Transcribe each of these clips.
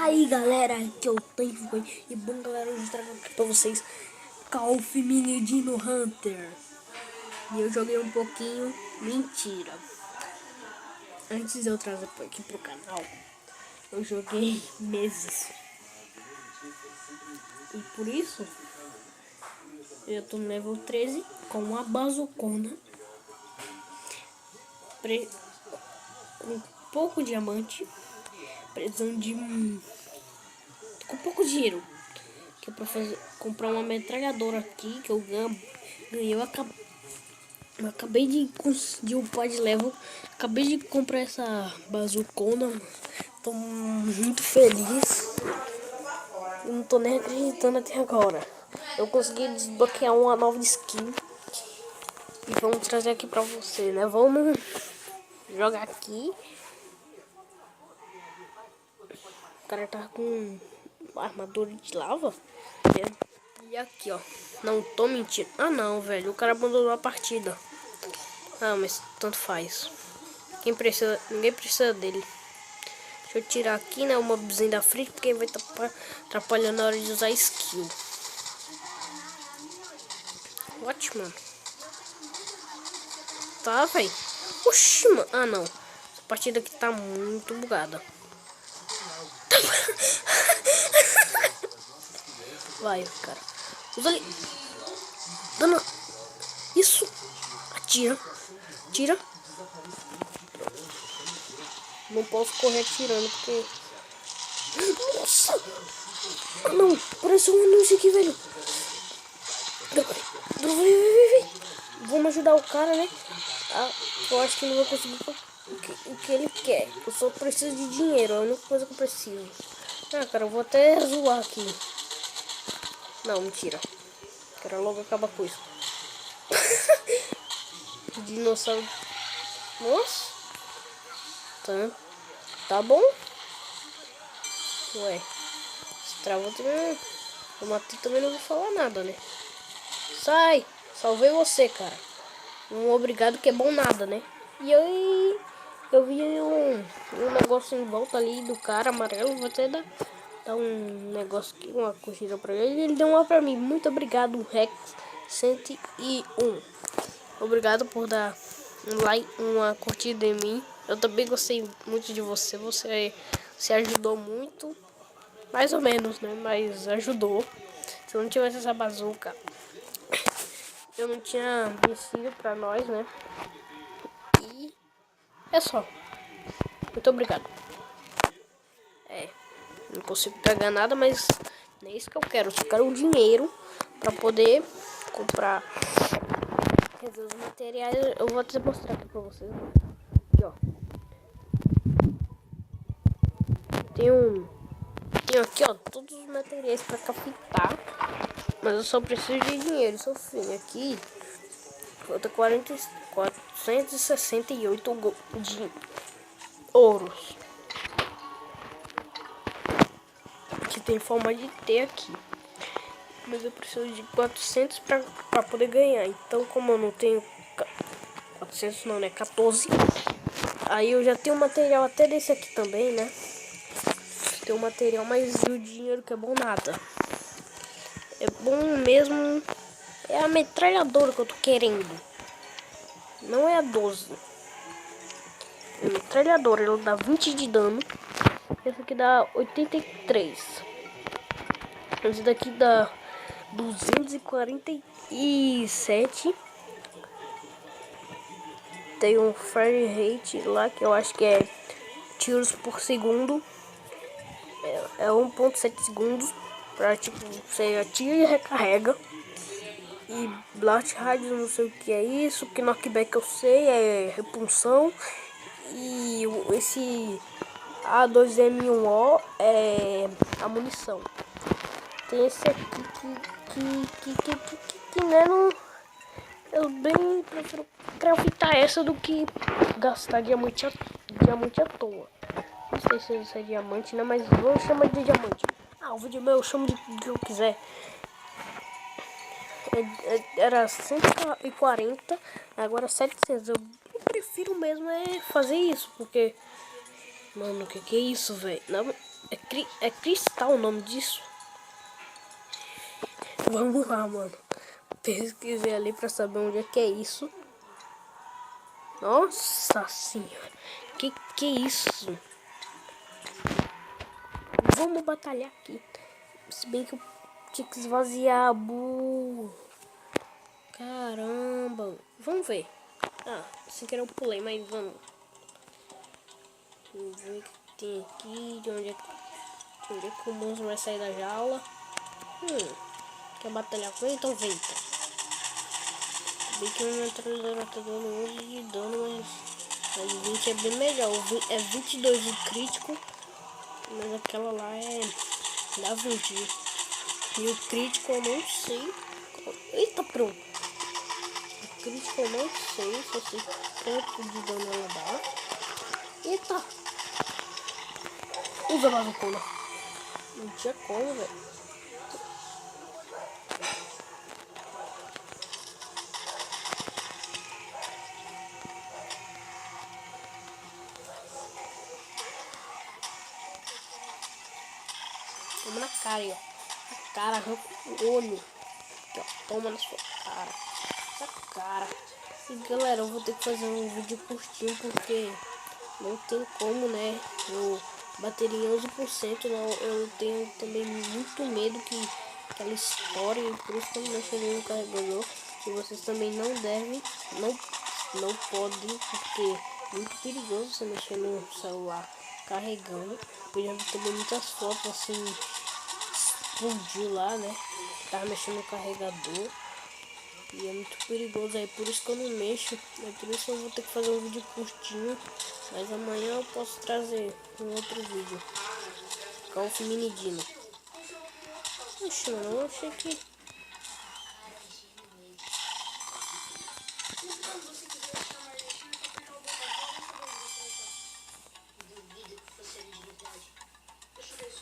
aí galera, aqui é o Tempo. E bom galera, hoje eu trago aqui pra vocês Call of Mini Dino Hunter. E eu joguei um pouquinho, mentira. Antes de eu trazer aqui pro canal, eu joguei meses. E por isso, eu tô no level 13 com uma bazooka, com pouco diamante, precisando de com pouco dinheiro, que é pra comprar uma metralhadora aqui que eu ganhei. Eu acabei de upar de level, acabei de comprar essa bazucona, tô muito feliz, eu não tô nem acreditando até agora. Eu consegui desbloquear uma nova skin e vamos trazer aqui pra você, né? Vamos jogar aqui. O cara tá com armadura de lava. E aqui, ó. Não tô mentindo. Ah, não, velho. O cara abandonou a partida. Ah, mas tanto faz. Ninguém precisa dele. Deixa eu tirar aqui, né, o mobzinho da frente, porque vai estar atrapalhando na hora de usar skill. Ótimo. Tá, velho. Oxi, mano. Ah, não. Essa partida aqui tá muito bugada. Vai, cara. Usa ali. Dana. Isso. Atira. Tira. Não posso correr atirando porque... Nossa. Ah, não. Parece um anúncio aqui, velho. Vamos ajudar o cara, né? Ah, eu acho que não vou conseguir o que ele quer. Eu só preciso de dinheiro. É a única coisa que eu preciso. Ah, cara, eu vou até zoar aqui. Não, mentira. Quero logo acabar com isso. Dinossauro. Nossa. Tá bom. Ué. Se travou também. Eu matei também, não vou falar nada, né? Sai. Salvei você, cara. Um obrigado que é bom nada, né? E aí eu vi um negócio em volta ali do cara amarelo. Vou até dar um negócio aqui, uma curtida pra ele. Ele deu uma pra mim. Muito obrigado, Rex 101. Obrigado por dar um like, uma curtida em mim. Eu também gostei muito de você. Você ajudou muito. Mais ou menos, né? Mas ajudou. Se eu não tivesse essa bazuca, eu não tinha vencido pra nós, né? E é só. Muito obrigado. Não consigo pegar nada, mas não é isso que eu quero. Eu só quero o dinheiro pra poder comprar. Quer dizer, os materiais. Eu vou até mostrar aqui pra vocês. Aqui, ó. Tenho aqui, ó, todos os materiais pra craftar. Mas eu só preciso de dinheiro. Só fim. Aqui falta 468 de ouros. Que tem forma de T aqui. Mas eu preciso de 400 pra poder ganhar. Então, como eu não tenho 400 não, né? 14. Aí eu já tenho material até desse aqui também, né? Tem o material, mas o dinheiro que é bom nada. É bom mesmo. É a metralhadora que eu tô querendo. Não é a 12. É a metralhadora, ela dá 20 de dano. Essa aqui dá 83. Esse daqui dá 247. Tem um fire rate lá que eu acho que é tiros por segundo. É 1.7 segundos. Pra tipo, você atira e recarrega. E blast radius, não sei o que é isso. Que knockback eu sei, é repulsão. E esse A2M1O é a munição. Tem esse aqui que né, não, eu bem prefiro craftar essa do que gastar diamante à toa. Não sei se isso é diamante, né? Mas vou chamar de diamante. Ah, o vídeo meu eu chamo de que eu quiser. Era 140, agora 700. Eu prefiro mesmo fazer isso, porque... Mano, que é isso, velho? É cristal o nome disso? Vamos lá, mano. Pesquisei ali pra saber onde é que é isso. Nossa senhora. Que é isso? Vamos batalhar aqui. Se bem que eu tinha que esvaziar a burro. Caramba. Vamos ver. Ah, sem querer eu pulei, mas vamos. Vamos ver o que tem aqui. De onde é que o monstro vai sair da jaula. Quer batalhar com ele? Então vem. Bem que o meu metralhadora tá dando 11 de dano, mas 20 é bem melhor. É 22 de crítico, mas aquela lá é dá 20. E o crítico eu não sei. Eita, pronto. O crítico eu não sei, só sei quanto de dano ela dá. Eita. Usa a bazucona. Não tinha como, velho. Toma na cara aí, ó. Na cara, arranca o olho. Aqui, ó. Toma na sua cara. Na cara. E galera, eu vou ter que fazer um vídeo curtinho porque não tem como, né? Eu bateria em 11%. Não, eu tenho também muito medo que aquela história. E por isso que eu não mexerei no carregador. E vocês também não devem, não podem, porque é muito perigoso você mexer no celular carregando. Eu já vi também muitas fotos assim, explodiu lá, né? Tava mexendo no carregador. E é muito perigoso aí, por isso que eu não mexo. É por isso que eu vou ter que fazer um vídeo curtinho. Mas amanhã eu posso trazer um outro vídeo. Golf Mini Dino. Oxe, mano, eu achei que...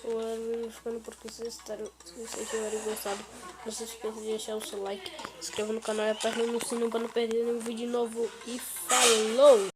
Eu ficando porque se vocês tiverem gostado, não se esqueça de deixar o seu like, se inscreva no canal e aperte no sino para não perder nenhum vídeo novo. E falou!